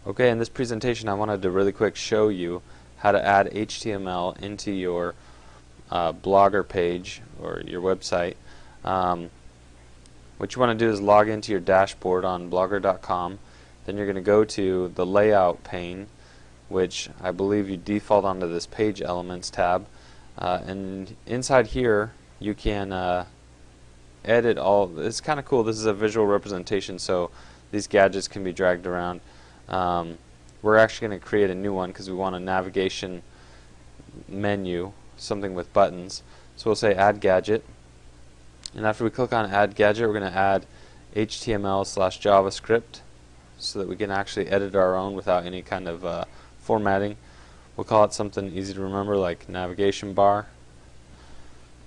Okay, in this presentation I wanted to really quick show you how to add HTML into your blogger page or your website. What you want to do is log into your dashboard on blogger.com. Then you're going to go to the layout pane, which I believe you default onto this page elements tab. And inside here you can edit all. It's kind of cool. This is a visual representation, so these gadgets can be dragged around. We're actually going to create a new one because we want a navigation menu, something with buttons. So we'll say add gadget, and after we click on add gadget, we're going to add HTML/JavaScript so that we can actually edit our own without any kind of formatting. We'll call it something easy to remember like navigation bar.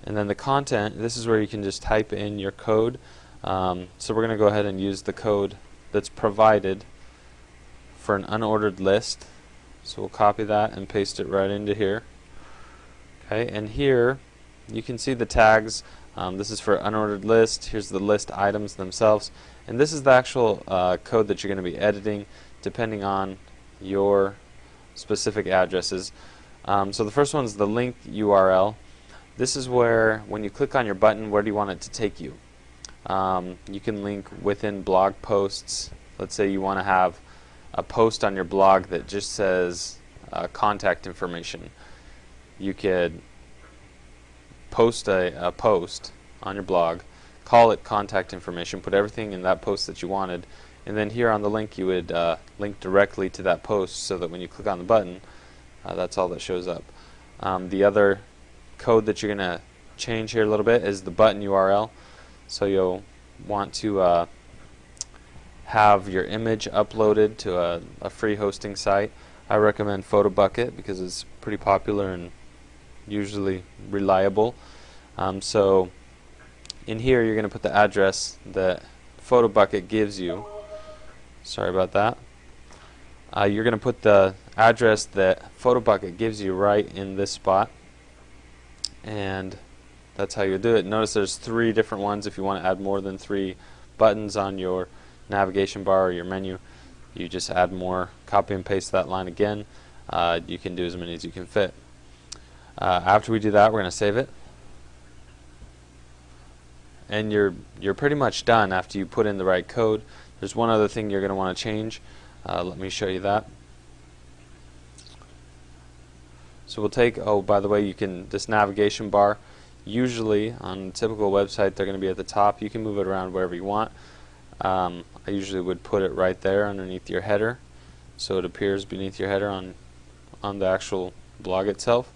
And then the content, this is where you can just type in your code. So we're going to go ahead and use the code that's provided for an unordered list. So we'll copy that and paste it right into here. Okay, and here you can see the tags. This is for unordered list. Here's the list items themselves. And this is the actual code that you're going to be editing depending on your specific addresses. So the first one is the link URL. This is where, when you click on your button, where do you want it to take you? You can link within blog posts. Let's say you want to have a post on your blog that just says contact information. You could post a post on your blog, call it contact information, put everything in that post that you wanted, and then here on the link you would link directly to that post so that when you click on the button, that's all that shows up. The other code that you're going to change here a little bit is the button URL. So you'll want to have your image uploaded to a free hosting site. I recommend Popup because it's pretty popular and usually reliable. So in here you're going to put the address that Popup gives you. Sorry about that. You're going to put the address that Popup gives you right in this spot, and that's how you do it. Notice there's 3 different ones. If you want to add more than 3 buttons on your navigation bar or your menu, you just add more, copy and paste that line again. You can do as many as you can fit. After we do that, we're going to save it, and you're pretty much done after you put in the right code. There's one other thing you're going to want to change. Let me show you that. So we'll take, oh, by the way, you can, this navigation bar, usually on a typical website they're going to be at the top. You can move it around wherever you want. I usually would put it right there underneath your header, so it appears beneath your header on the actual blog itself.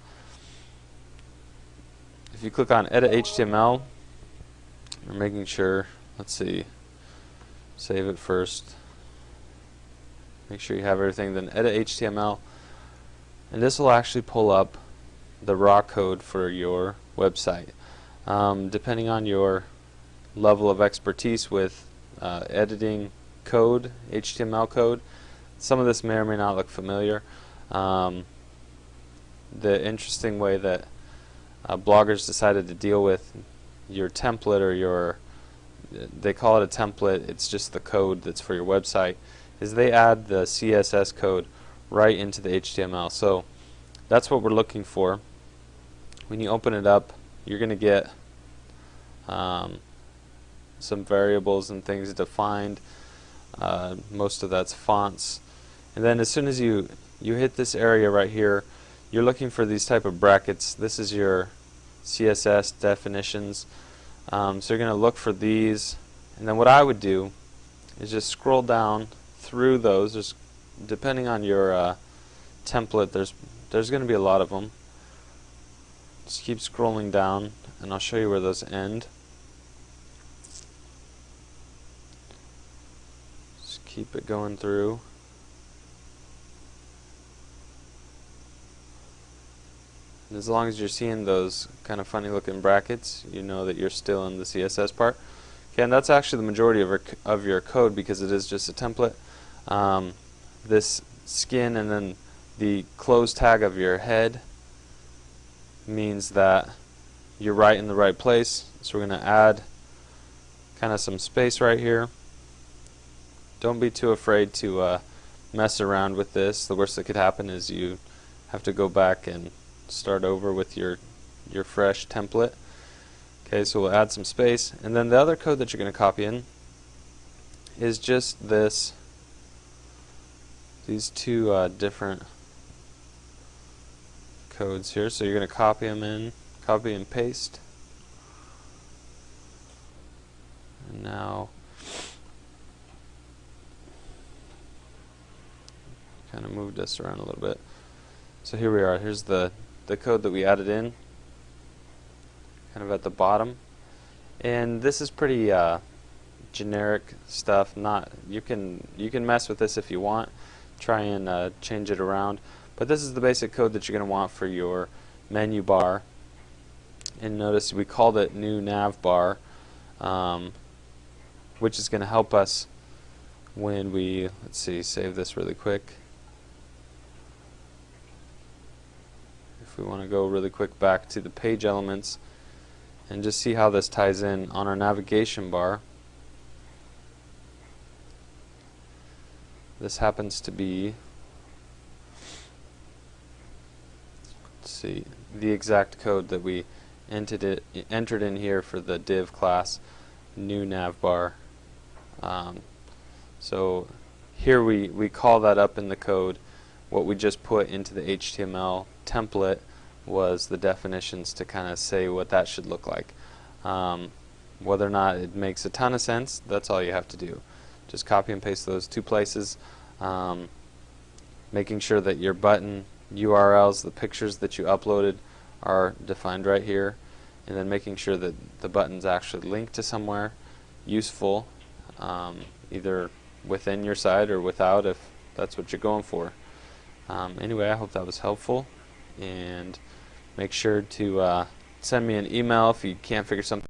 If you click on Edit HTML, you're making sure, let's see, save it first. Make sure you have everything, then Edit HTML, and this will actually pull up the raw code for your website. Depending on your level of expertise with editing code, HTML code, some of this may or may not look familiar. The interesting way that bloggers decided to deal with your template, or they call it a template, it's just the code that's for your website, is they add the CSS code right into the HTML. So that's what we're looking for. When you open it up, you're going to get some variables and things defined. Most of that's fonts. And then as soon as you hit this area right here, you're looking for these type of brackets. This is your CSS definitions. So you're going to look for these, and then what I would do is just scroll down through those. There's, depending on your template, there's going to be a lot of them. Just keep scrolling down, and I'll show you where those end. Just keep it going through. And as long as you're seeing those kind of funny looking brackets, you know that you're still in the CSS part. Okay, and that's actually the majority of your code because it is just a template. This skin and then the close tag of your head means that you're right in the right place. So we're going to add kind of some space right here. Don't be too afraid to mess around with this, the worst that could happen is you have to go back and start over with your fresh template. Okay, so we'll add some space, and then the other code that you're going to copy in is just these two different codes here. So you're going to copy them in, copy and paste, and now kind of move this around a little bit. So here we are. Here's the code that we added in, kind of at the bottom, and this is pretty generic stuff. Not you can mess with this if you want, try and change it around, but this is the basic code that you're going to want for your menu bar. And notice we called it new nav bar, which is going to help us when we, let's see, save this really quick. If we want to go really quick back to the page elements and just see how this ties in on our navigation bar. This happens to be, let's see, the exact code that we entered in here for the div class new nav bar. So here we call that up in the code. What we just put into the HTML template was the definitions to kind of say what that should look like. Whether or not it makes a ton of sense, that's all you have to do. Just copy and paste those two places, making sure that your button URLs, the pictures that you uploaded, are defined right here, and then making sure that the button's actually linked to somewhere useful, either within your site or without, if that's what you're going for. Anyway, I hope that was helpful, and make sure to send me an email if you can't figure something